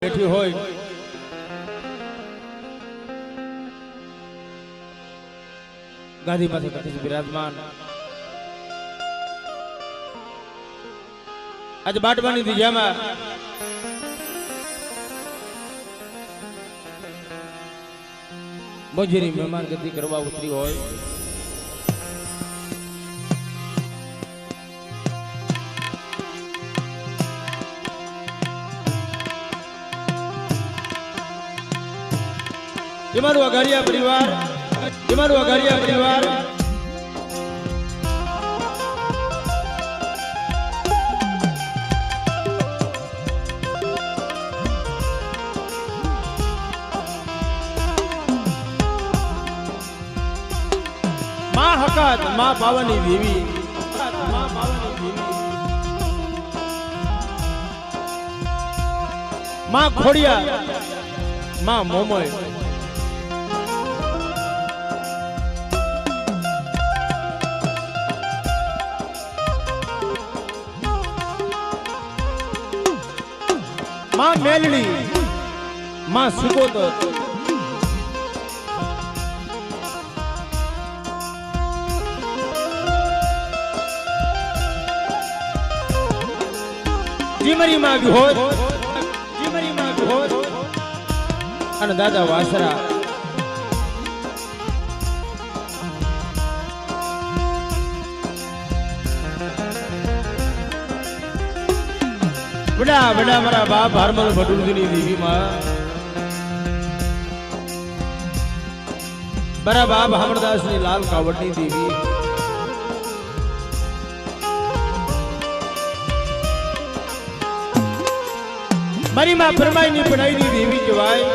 બેઠી હોય ગાદી પાસે કથિત બિરાજમાન આજે બાટવાની દિશામાં મોજરી મહેમાન ગતિ કરવા ઉતરી હોય તમારું અઘારિયા પરિવાર માં હકાત માં પાવાની દેવી માં ખોડિયા માં મોમય માં મેલડી માં સુકોદર જીમરી માં વિહોર અને દાદા વાસરા બડા બડા મારા બાપ હારમલ ભટુલની દેવી માં મારા બાપ હામરદાસ ની લાલ કાવડની દેવી મારી માં ફરમાઈ ની પડાઈ ની દેવી કહેવાય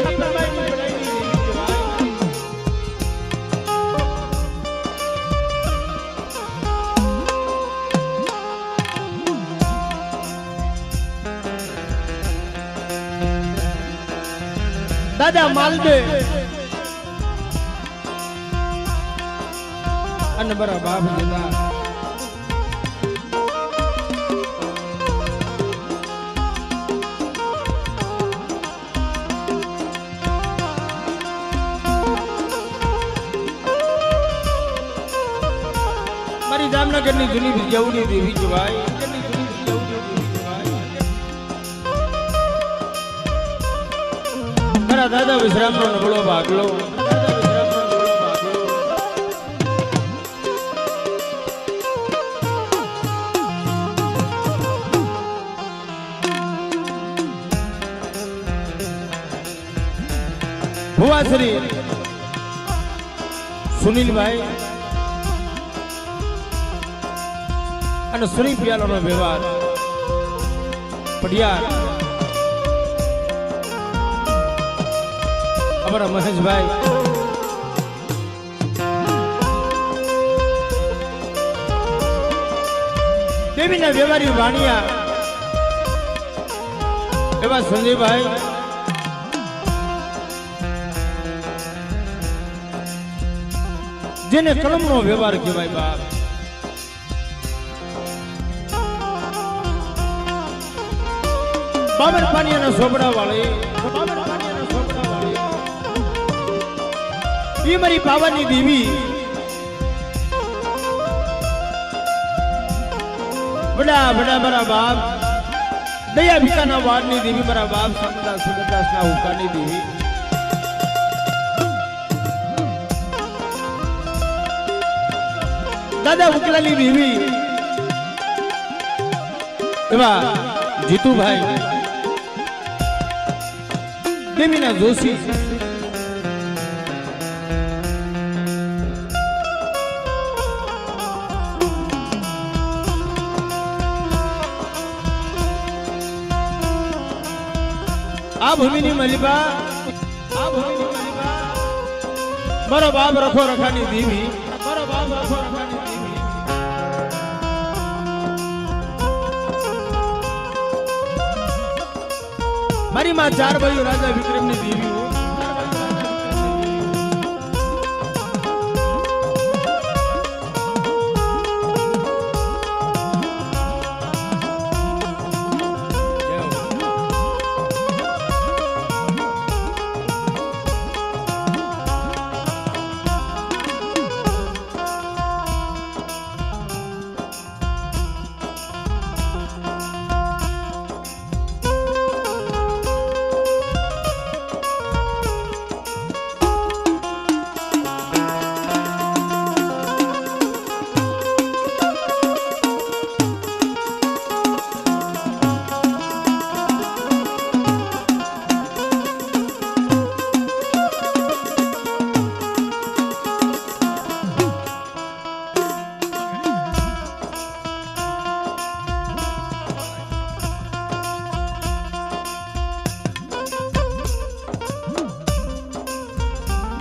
દાદા માલદે અને બરા બાપ લીધા મારી જામનગર ની જૂની વિજયની દેવી કહેવાય દાદા વિશ્રામ નો નબળો ભાગલો ભુવાશ્રી સુનિલભાઈ અને શ્રી પિયાલો નો વ્યવહાર પડિયાર અમારા મહેશભાઈ દેવીના વ્યવહારી વાણિયા એવા સંજયભાઈ જેને કલમનો વ્યવહાર કહેવાય બાપ બાબર પાણીના સોપડા વાળી ये मारी पावानी देवी बड़ा बड़ा बड़ा बाप दया भिकाना वाड़नी देवी बड़ा बाप समदा सुगदास ना हुकानी देवी दादा उकलाली देवी एवा जीतू भाई देवी ना जोशी આ ભૂમિની મલિબા મારો બાપ રખો રખાની દેવી મારી માં ચાર ભાઈઓ રાજા વિક્રમની દેવી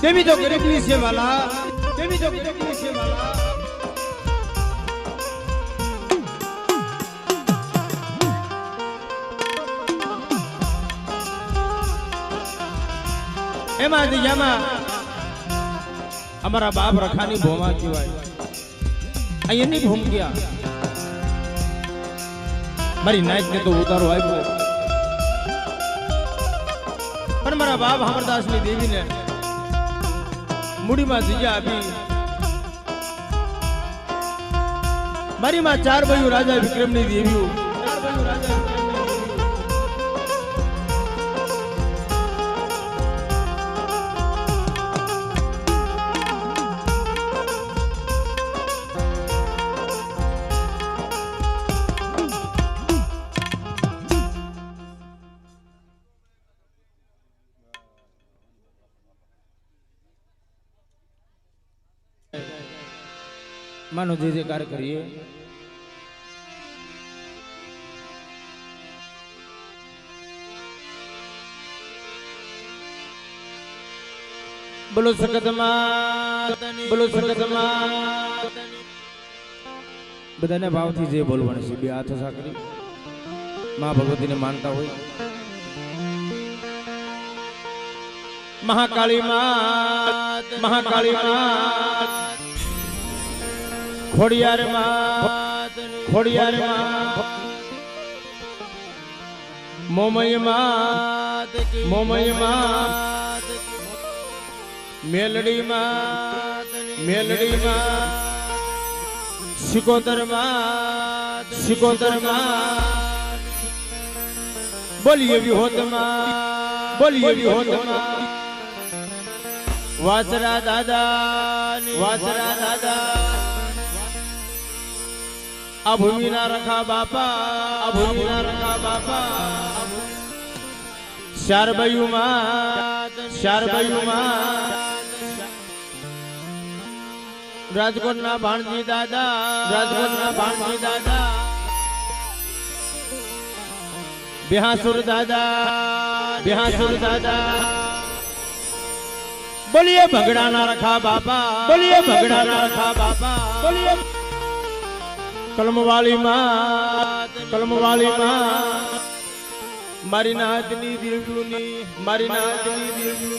देवी तो गरीबी से वाला, देवी तो गरीबी से वाला। એમાં દિયામાં અમારા બાપ રખાની ભોમા કહેવાય અહીંયાની ભૂમ ગયા મારી નાઈટ ને તો ઉતારો આપ્યો પણ મારા બાપ અમરદાસની દેવીને મૂડીમાં જગ્યા આપી મારી માં ચાર ભાઈઓ રાજા વિક્રમની દેવીઓ ચાર ભાઈઓ રાજા मानो जय जयकार करिए। बोलो सकत मातनी, बोलो सकत मातनी। बधाने भावथी जे बोलवानी छे बे हाथ साकरी मां भगवती ने मानता होय महाकाली मात, महाकाली मात, खोड़ियार मात, खोड़ियार मात, मोमय मात, मोमय मात, मेलड़ी मात, मेलड़ी मात, सिकोतर मात, सिकोतर मात, बोलिए भी होत मात, बोलिए भी होत मात, वासरा दादा, वासरा दादा, अभूमि ना रखा बापा, अभूमि ना रखा बापा, शारबयु मात, शारबयु मात, राजकोट ना भाणजी दादा, राजकोट ना भाणजी दादा, बिहासुर दादा, बिहासुर दादा, बोलिए भगड़ा ना रखा बापा, बोलिए भगड़ा ना रखा बापा, बोलिए कलम वाली मात, कलम वाली मात, मारी नातनी देवनी, मारी नातनी देवनी।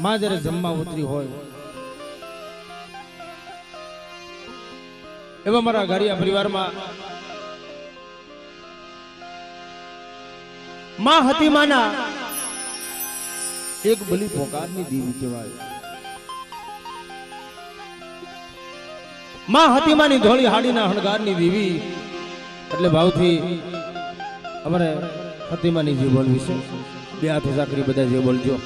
માં જ્યારે જમવા ઉતરી હોય એવા મારા ગારિયા પરિવારમાં માં હતી માના એક બલી પોકારની દેવી કહેવાય. માં હતી માની ધોળી હાડીના હણગારની દેવી એટલે ભાવથી અમારે હતીમાની જે બોલવી છે બે હાથ ઊંચા કરી બધા જે બોલજો.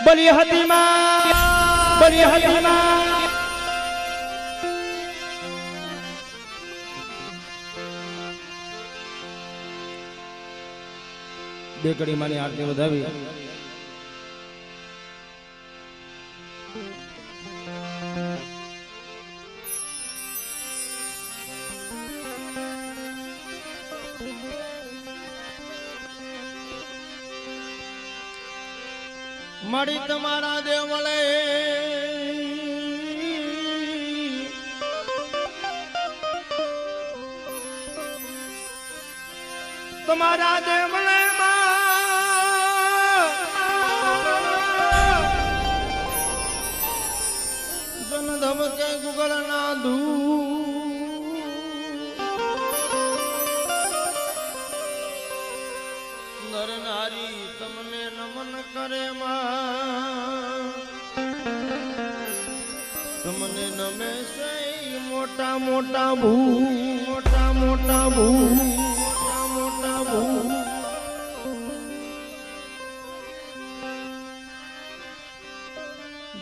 બલી હતીમા, બલી હતીમા. બે કડી માની આરતી વધાવી મળી તમારા દેવ મળે તમારા દેવ મળે જન ધમકે ગુગળ ના નર નારી તમને નમન કરે તમને નમે છે મોટા મોટા ભૂ મોટા મોટા ભૂ મોટા મોટા ભૂ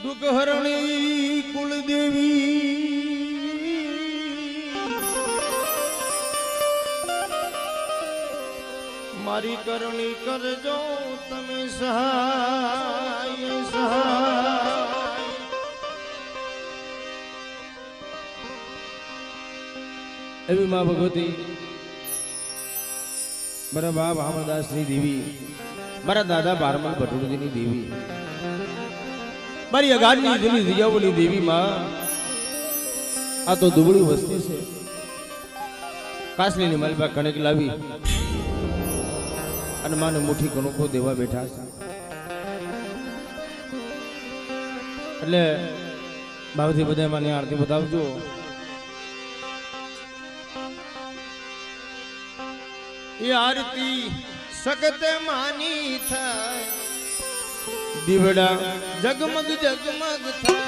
દુઃખ હરણી કુળદેવી મારી કરણી કરજો તમે સહાય સહાય. એવી માં ભગવતી મારા બાપ અમરદાસની દેવી મારા દાદા બારમલ ભટુરજીની દેવી મારી અગાડની જૂની દિયાઓની દેવી માં આ તો દુબળી વસ્તી છે. કાસલીની માલબા કણક લાવી અને માને મુઠ્ઠી કણકો દેવા બેઠા છે. એટલે ભાવથી બધા માની આરતી બતાવજો. એ આરતી સકતે માની થાય દીવડા જગમગ જગમગ થાય.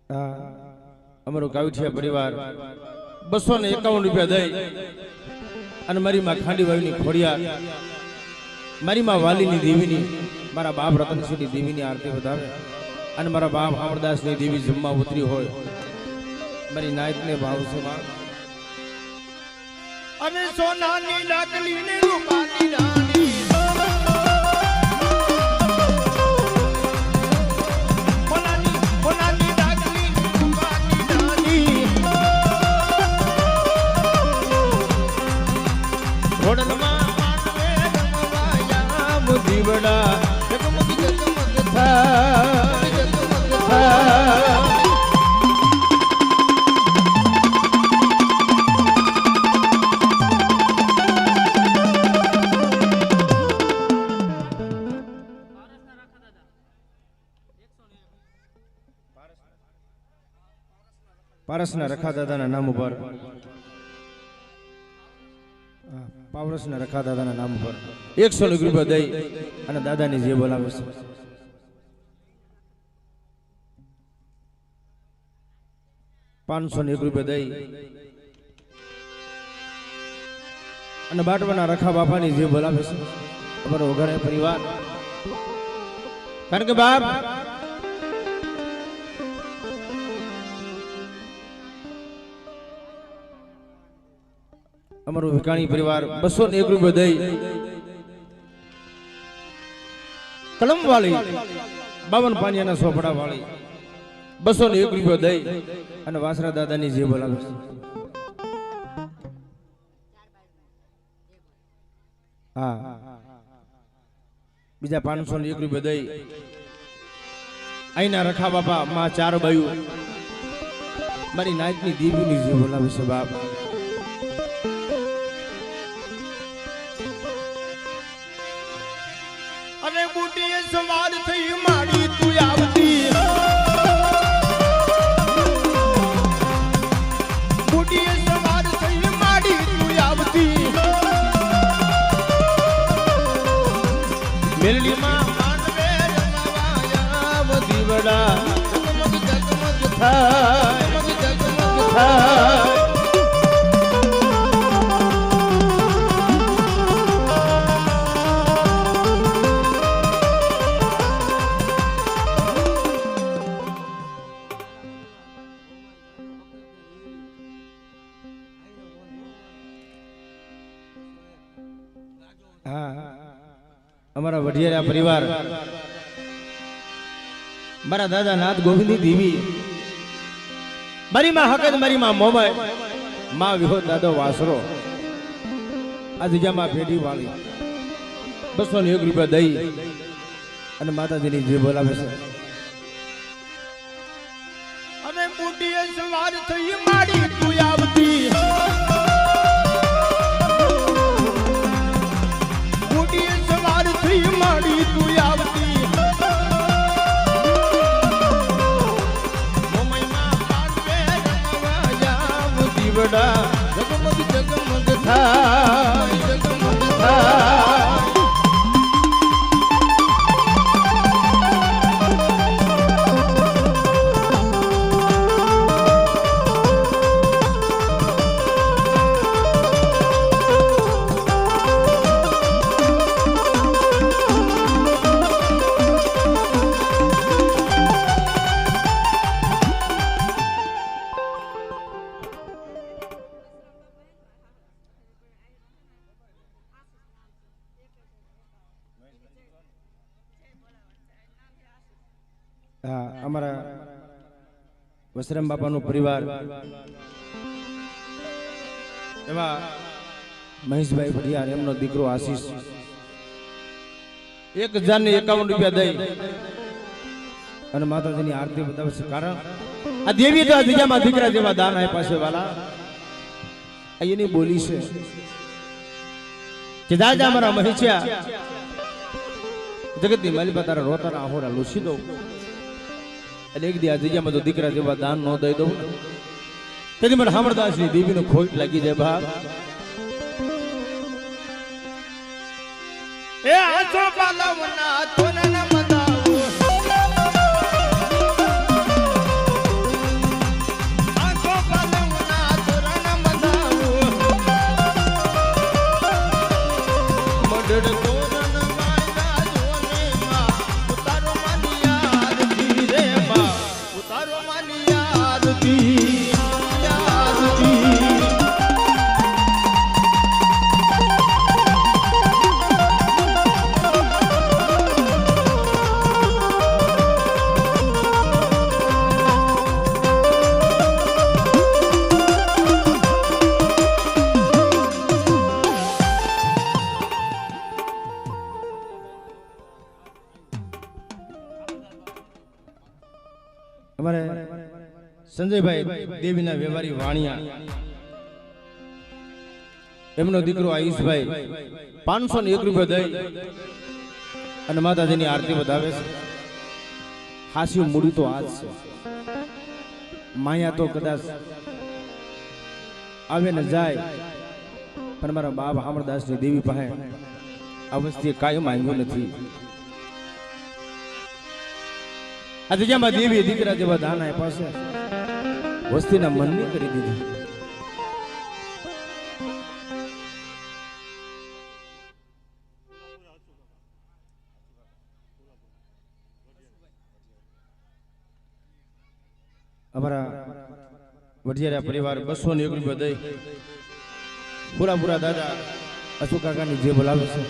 અમારો કાવઠિયા પરિવાર 251 રૂપિયા દઈ અને મારી માં ખાંડીભાઈની ખોડિયાર, મારી માં વાલીની દેવીની, મારા બાપ રતનસિંહની દેવીની આરતી વધાવે અને મારા બાપ અમરદાસની દેવી જમવા ઉતરી હોય, મારી નાયકને ભાવ છે માં. અને સોનાની લાકડી ને રૂપાની રાણી, સોનાની લાકડી ને રૂપાની રાણી, ઘોડલમાં માંડવે રમવાયા દીવડા જગમગ જગમગ થાય, જગમગ થાય. પારસના રખા દાદાના નામ ઉપર, પાવરસના રખા દાદાના નામ ઉપર 100 રૂપિયા દઈ અને દાદાની જે બોલાવે છે. ₹501 દઈ અને બાટવાના રખા બાપાની જે બોલાવે છે અમારો ઘરે પરિવાર. કારણ કે બાપ અમારો વિકાણી પરિવાર 201 રૂપિયા દઈ કલમ વાળી 52 પાનિયાના સોપડા વાળી 201 રૂપિયા દઈ અને વાસરા દાદાની જે બોલાવે છે. હા, બીજા 501 રૂપિયા દઈ અહીંના રખા બાપા માં 4 બાયું, મારી નાયકની દેવીની જે બોલાવે છે બાપ. અને બુટીએ સવાર થઈ માડી તું આવતી, બુટીએ સવાર થઈ માડી તું આવતી, મેલડીમાં માંડવે રમવાયા દીવડા જગમગ જગમગ થાય, જગમગ જગમગ થાય. અમારા વઢિયારા પરિવાર, મારા દાદા નાથ ગોવિંદી દેવી, મારી માં હકત, મારી માં મોમાય, માં વિહો દાદો વાસરો, આ જગ્યામાં પેઢી વાળી 201 રૂપિયા દઈ અને માતાજીની જે બોલાવે છે. અને બુટીએ સવાર થઈ માડી તું આવતી, બુટીએ સવાર થઈ માડી તું આવતી, મોમાઈમાં માંડવે રમવાયા દીવડા જગમગ જગમગ થાય, જગમગ થાય. અમારા વસરામ બાપાનો પરિવાર, એવા મહેશભાઈ ભડિયાર, એમનો દીકરો આશીષ 1051 રૂપિયા દઈ અને માતાજીની આરતી બતાવે છે. કારણ આ દેવી તો આ જગ્યામાં દીકરા જેવા દાન આપ્યા છે વાલા. એની બોલી છે કે દાદા મારા મહેશિયા જગતની માલિકા તારા રોતાના આહોરા લૂછી દઉં, અને એક દી આ જગ્યામાં તો દીકરા જેવા દાન ન દઈ દઉં, તેથી મને અમરદાસની દેવીનો ખોટ લાગી જાય બાપ. એ આસો પાલવના તોનન મદાવો, ઉતારો માની આરતી આરતી અમારે સંજયભાઈ દેવીના વ્યવહારી વાણિયા એમનો દીકરો આયુષભાઈ 501 રૂપિયા દઈ અને માતાજીની આરતી વધાવે છે. હાસ્યું મૂડી તો આજ છે, માયા તો કદાચ આવે ને જાય, પણ મારા બાપ હામરદાસની દેવી પાસે આ વસ્તુએ કાયમ આવ્યું નથી. આજે જેમાં દેવી દીકરા જેવા દાન આપ્યા છે, વસ્તીના મનની કરી દીધી. અમારા વઢિયારા પરિવાર 201 રૂપિયા દઈ પૂરા દાદા અશોક કાકાની જે બોલાવે છે.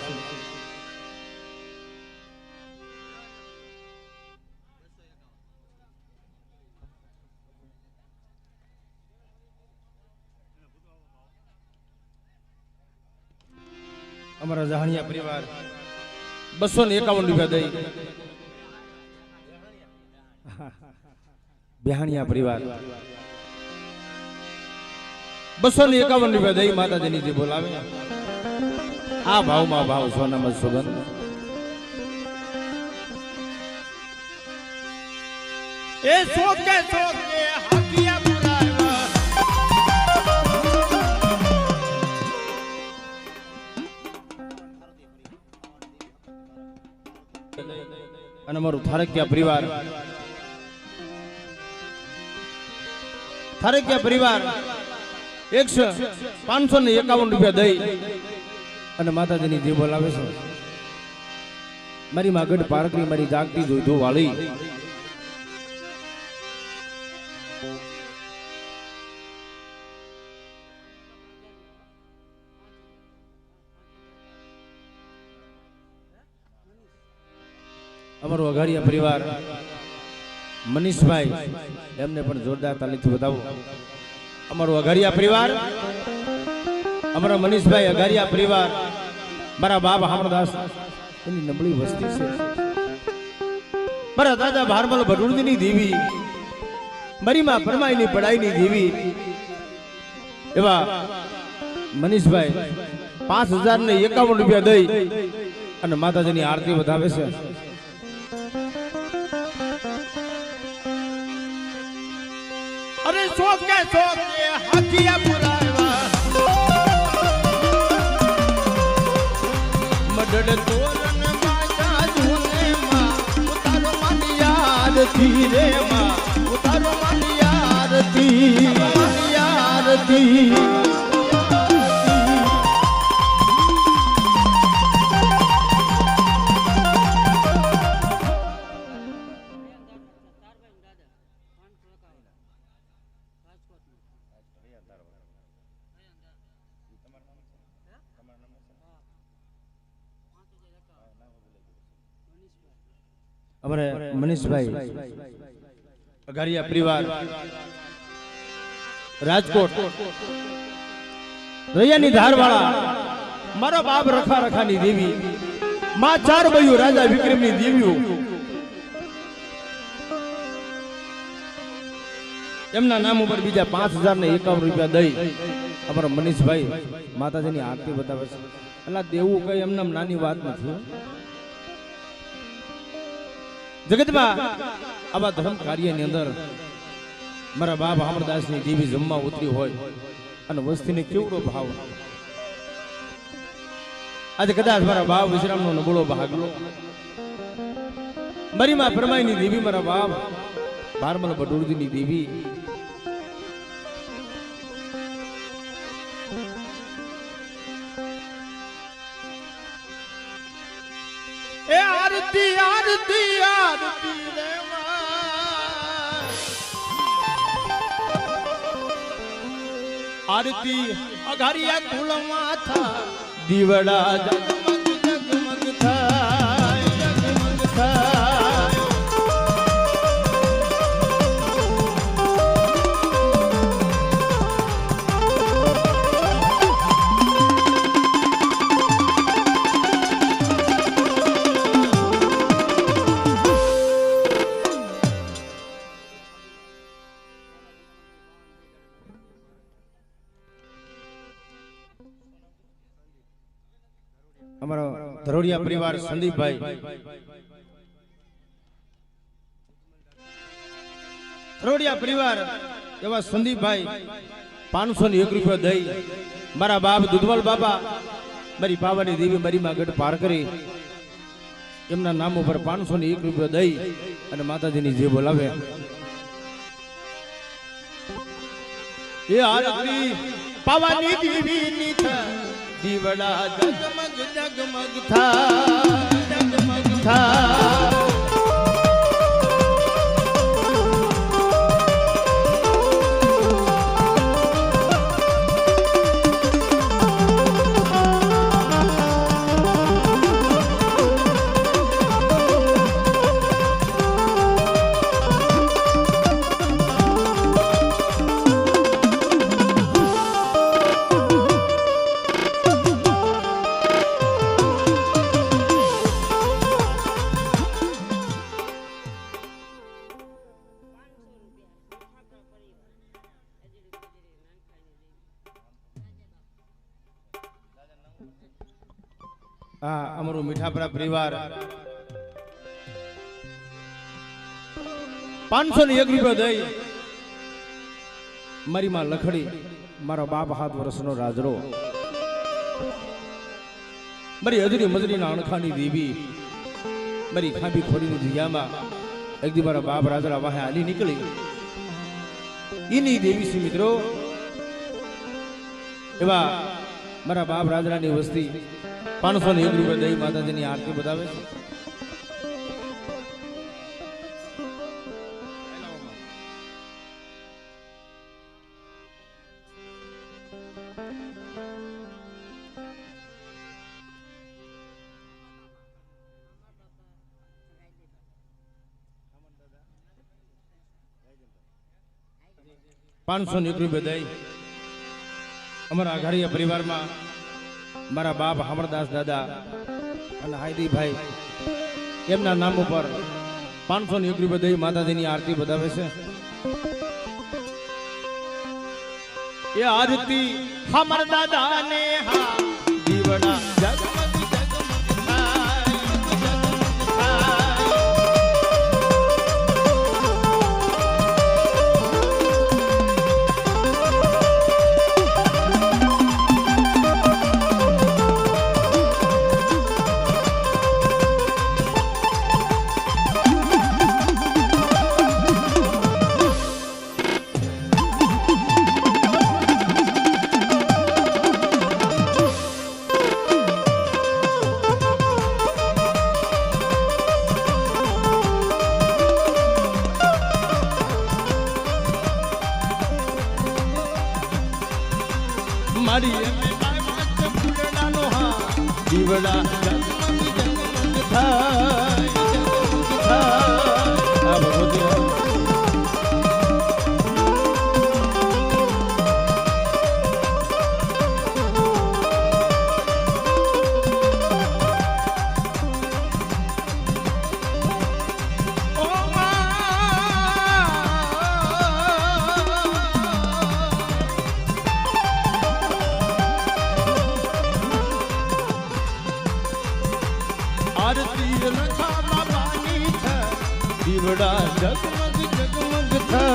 અમારા જહાણિયા પરિવાર 251 રૂપિયા દઈ બેહાણિયા પરિવાર 251 રૂપિયા દઈ માતાજીની જે બોલાવે આ ભાવમાં ભાવ સોનામાં સુગંધ. એ સોકે હાકિયા પુરાવા અને અમારું થારકિયા પરિવાર 551 રૂપિયા દઈ અને માતાજીની જે બોલાવે છે. મારી માગડ પારકરી મારી જાગતી જોઈતો વાળી અમારો અઘારિયા પરિવાર મનીષભાઈ એમને પણ જોરદાર તાલીથી વધાવો. અમારો અઘારિયા પરિવાર અમારા મનીષભાઈ અઘારિયા પરિવાર મારા બાપ હામરદાસ એની નબળી વસ્તી છે. મારા દાદા ભારમલ ભટુરજીની દેવી મારી માં પરમાઈની પડાઈની દેવી એવા મનીષભાઈ 5051 રૂપિયા દઈ અને માતાજીની આરતી વધાવે છે. અરે સોકે હાકિયા પુરાવા મડડ તોરણ માતા ઝૂલે માં ઉતારો માની આરતી રે માં ઉતારો માની આરતી અમારે મનીષભાઈ અઘારિયા પરિવાર રાજકોટ રૈયાની ધારવાળા મારા બાપ રખાની દેવી માં 4 બયું રાજા વિક્રમની દેવીઓ એમના નામ ઉપર બીજા 5051 રૂપિયા દઈ અમારા મનીષભાઈ માતાજીની આરતી બતાવે છે. એટલે દેવું કઈ એમને નાની વાત નથી. જગતમાં આવા ધર્મ કાર્યની અંદર મારા બાપ હામરદાસની દેવી જમવા ઉતરી હોય અને વસ્તીને કેવડો ભાવ. આજે કદાચ મારા બાપ વિશ્રામનો નબળો ભાગલો મારી માં પરમાઈની દેવી મારા બાપ ભારમલ ભટુરજીની દેવી એ આરતી આરતી આરતી રે માં आरती अघारिया कुल माथा दीवड़ा जगमग जगमग थाय जगमग थाय અમારો ધરોડિયા પરિવાર સંદીપભાઈ ધરોડિયા પરિવાર એવા સંદીપભાઈ 501 રૂપિયા દઈ મારા બાપ દુધવાલ બાબા મારી પાવાની દેવી મારી માં ગઢ પાર કરી એમના નામ ઉપર 501 રૂપિયા દઈ અને માતાજીની જે બોલાવે એ આરતી પાવાની દેવીની દીવડા જગમગ જગમગ થાય જગમગ થાય हाँ अमरू मीठापरा परिवार 501 રૂપિયા દઈ મારી માં લખડી મારો બાપ 7 વર્ષનો રાજરો મારી હજરી મજરીના અણખાની દેવી મારી ખાંભી ખોરીની જગ્યામાં એક દી મારા બાપ રાજરા વાહે હાલી નીકળી ઈની દેવી છે મિત્રો એવા મારા બાપ રાજરાની વસ્તી 501 રૂપિયા દઈ માતાજીની આરતી બતાવે છે ₹501 દઈ અમારા આઘારિયા પરિવારમાં મારા બાપ હામરદાસ દાદા અને હાયદીભાઈ એમના નામ ઉપર 501 રૂપિયા દઈ માતાજીની આરતી બતાવે છે એ આરતી હમર દાદા ને હા દીવડા જગમગ જગમગ થાય મારી એમે બાયમાં ફૂલડાનો હા દીવડા જગમગ જગમગ થાય જગમગ થાય આ ભગવતી आरती रखा बाबानी था दीवड़ा जगमग जगमग था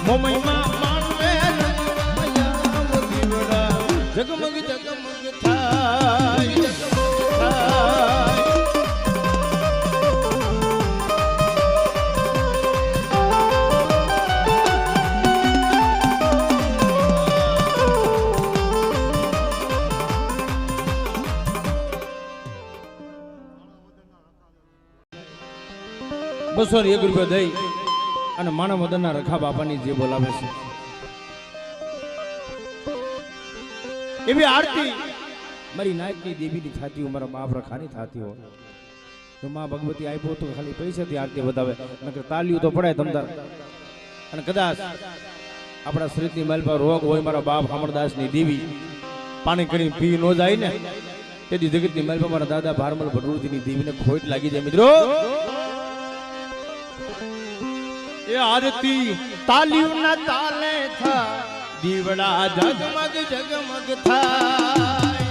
મોમઈમાં માનવે રંગવાયા દીવડા જગમગ જગમગ થાય જગમગ થાય ₹200 દઈ અને માનવ મદનના રખા બાપાની જે બોલાવે છે એવી આરતી મારી નાયકની દેવીની થતી હોય, મારા બાપ રખાની થતી હોય તો માં ભગવતી આપ્યો તો ખાલી પૈસાથી આરતી વધાવે, નકર તાલીઓ તો પડાય તમતાર. અને કદાચ આપણા શરીરની માલ પર રોગ હોય, મારા બાપ અમરદાસની દેવી પાણી કરીને પી ન જાય ને તેથી જગતની માલ પર મારા દાદા ભારમલ ભટુરજીની દેવીને ખોટ લાગી જાય. મિત્રો એ આરતી તાલીઓના તાલે થા દીવડા જગમગ જગમગ થાય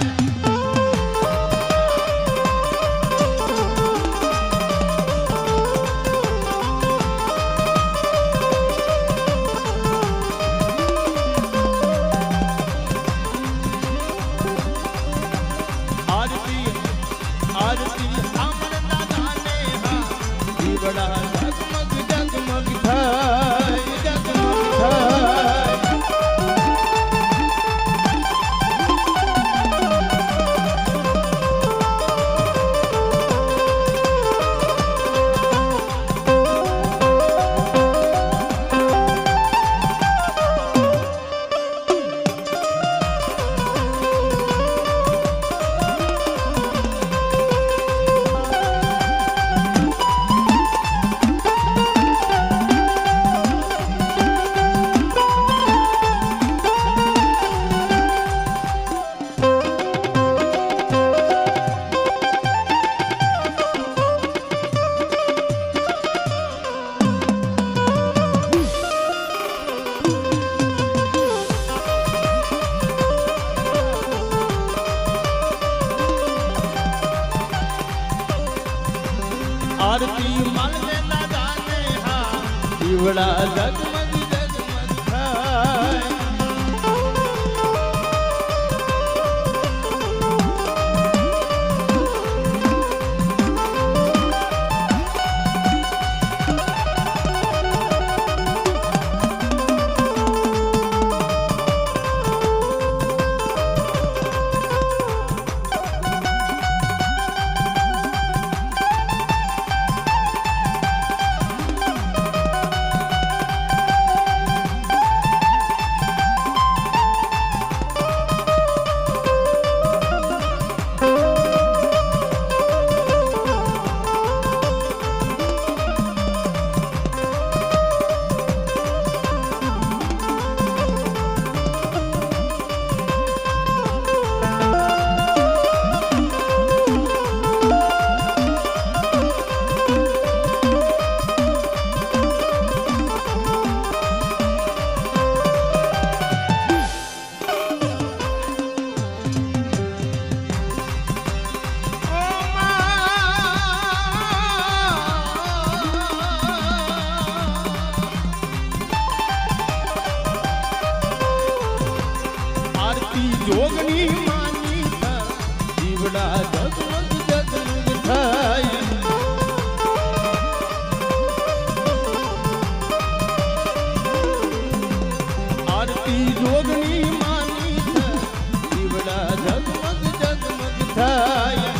આરતી આરતી સામરતા ગાને હા દીવડા જગમગ જગમગ થાય જગમગ થાય આરતી માલને દાદાને હા દીવડા જગમગ જગમગ થાય જોગની માની દીવડા જગમગ જગમગ થાય આરતી જોગની માની દીવડા જગમગ જગમગ થાય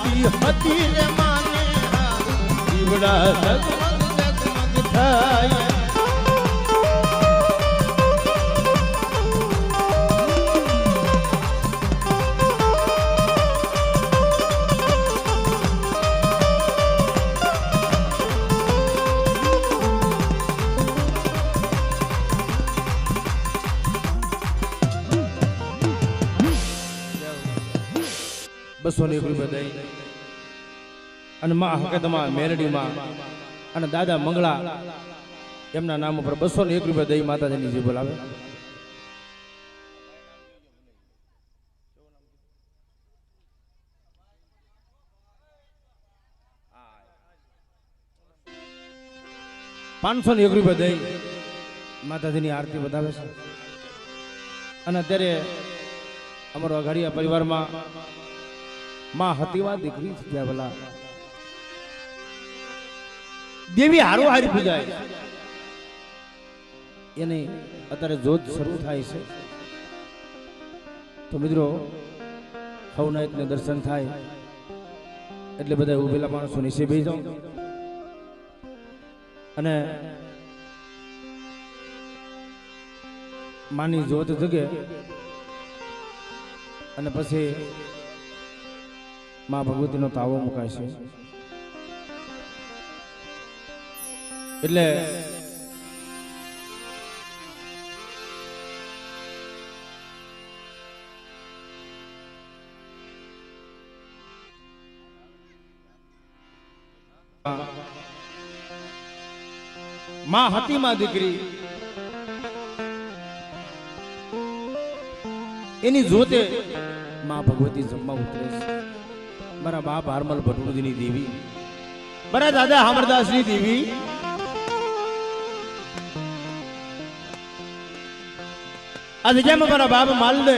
આરતી હતી રે માને દીવડા જગમગ જગમગ થાય બસો ની રૂપિયા દઈ અને માં હકતમાં મેરડીમાં અને દાદા મંગળા એમના નામ ઉપર 201 રૂપિયા દઈ માતાજીની જે બોલાવે. ₹501 રૂપિયા દઈ માતાજીની આરતી બતાવે છે. અને અત્યારે અમારો અઘાડિયા પરિવારમાં માં હતીવા દીકરી ત્યાં પેલા દેવી હારો હારી પૂજાય એને અત્યારે જોત શરૂ થાય છે. તો મિત્રો હવનાયકને દર્શન થાય એટલે બધા ઉભેલા માણસો નીચે બેસી જાઓ અને માની જોત જગે અને પછી માં ભગવતીનો તાવો મુકાય છે. એટલે માં હતી માં દીકરી એની જોતે માં ભગવતી જમવા ઉતરે છે. મારા બાપ હારમલ ભટુજીની દેવી, મારા દાદા હામરદાસની દેવી, આ જગ્યામાં મારા બાપ માલદે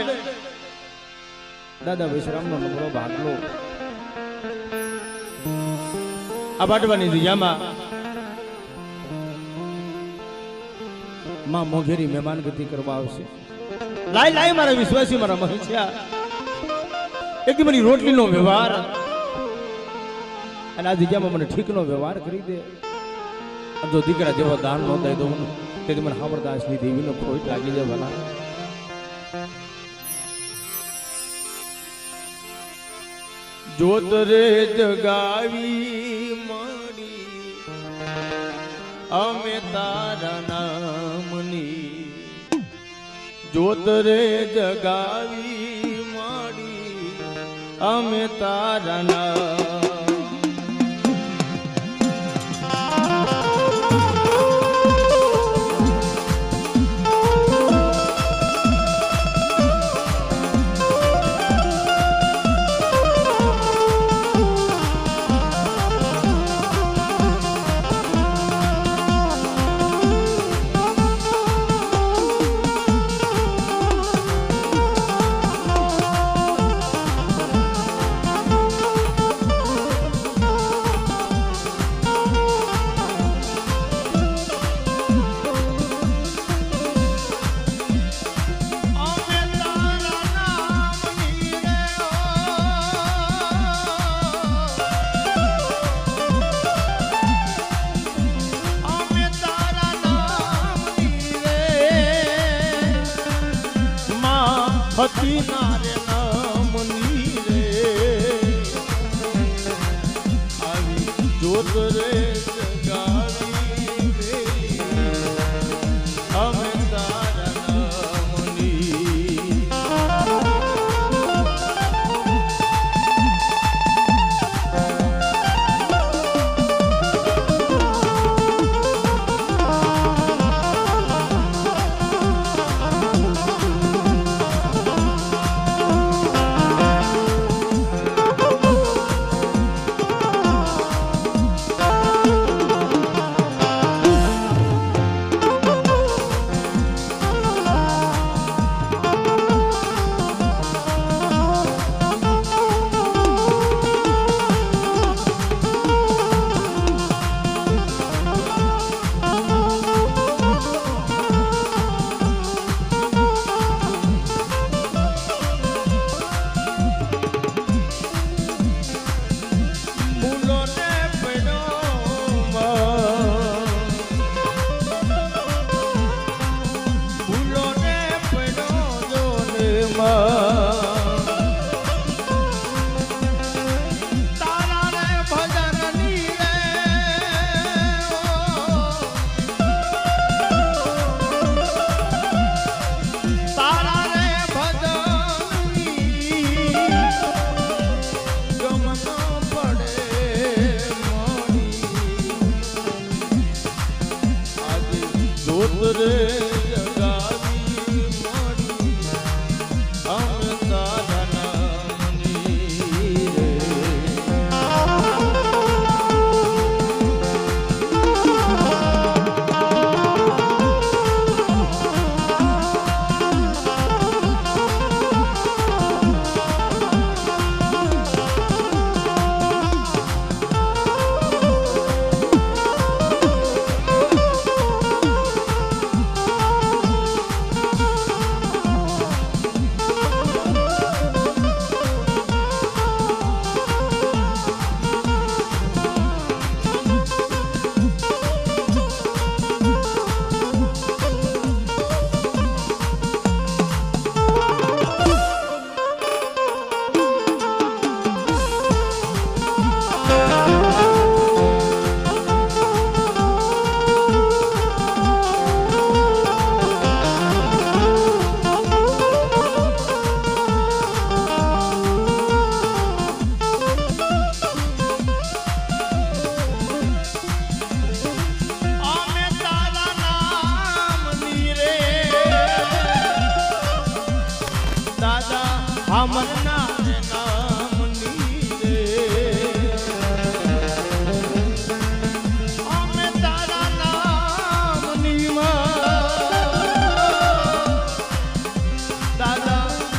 દાદા વિશ્રામનો નમળો ભાગલો આ બાટવાની જગ્યામાં માં મોઘેરી મહેમાન ગતિ કરવા આવશે. લાય લાય મારા વિશ્વાસી મારા મહત્યા એક મારી રોટલીનો વ્યવહાર અને આ જગ્યામાં મને ઠીકનો વ્યવહાર કરી દે. જો દીકરા જેવો દાન ન દઈ દઉં તેથી મને હામરદાસની દેવીનો ખોટ લાગી જાય. ભલા જોત રે જગાવી મળી અમે તારા નામની, જોત રે જગાવી મળી અમે તારા નામ. હતી નારે નામની રે આવી જોત રે જગાવી અમે તારા નામની. રે જગાવી માડી અમે તારા નામની રે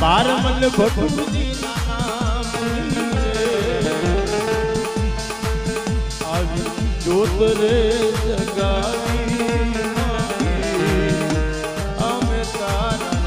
બારમલ ભટુજી આવી જોત રે જગાવી અમે તારા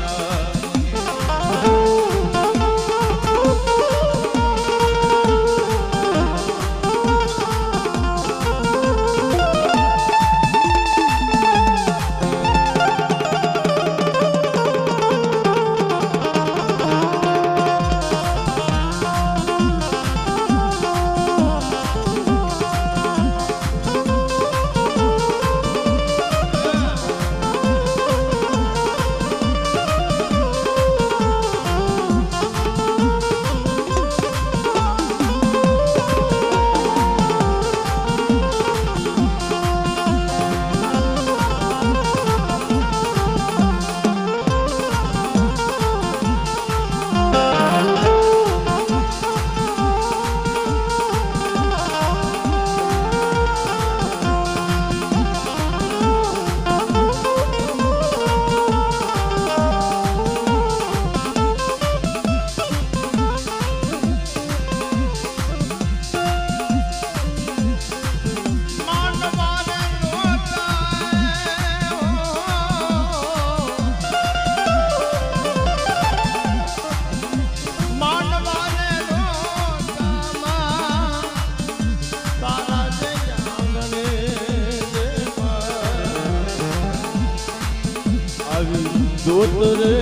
જોત રે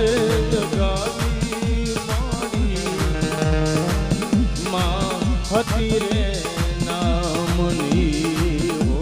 જગાવી માડી માં હતી રે નામની હો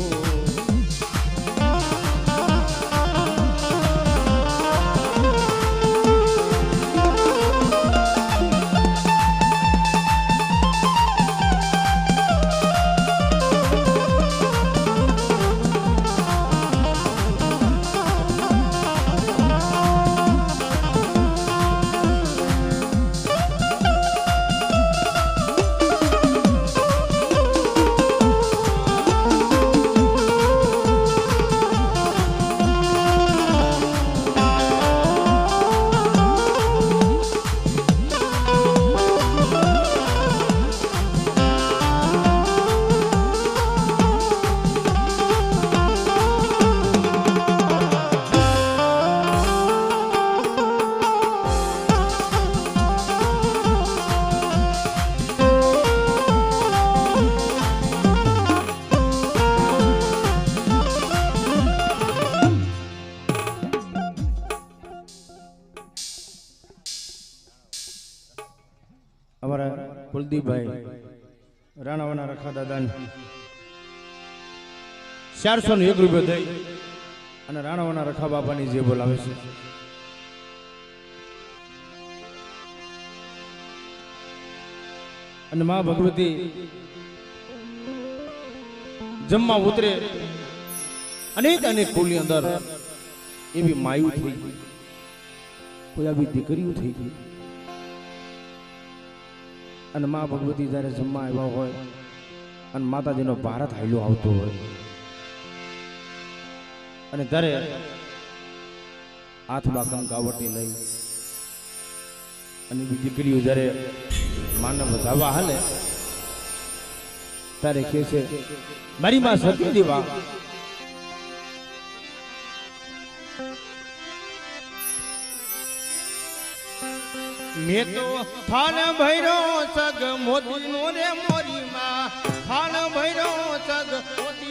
અમારા કુલદીપભાઈ રાણાવાના રખા દાદાને 401 રૂપિયા દઈ અને રાણાવાના રખા બાપાની જે બોલાવે છે અને માં ભગવતી જમવા ઉતરે અનેક અનેક કુલની અંદર એવી માયું થઈ ગઈ, કોઈ આવી દીકરીઓ થઈ ગઈ. અને મા ભગવતી જ્યારે જમવા આવ્યા હોય અને માતાજીનો ભારત હાલ્યો આવતો હોય અને ત્યારે હાથમાં કંકાવટી લઈ અને બી દીકરીઓ જ્યારે માનવ વધાવવા હાલે ત્યારે કહે છે મારી માં સતી દેવા મેં તો થાન ભૈરો સગ મોતી નો રે મોરી માં થાન ભૈરો સગ મોતી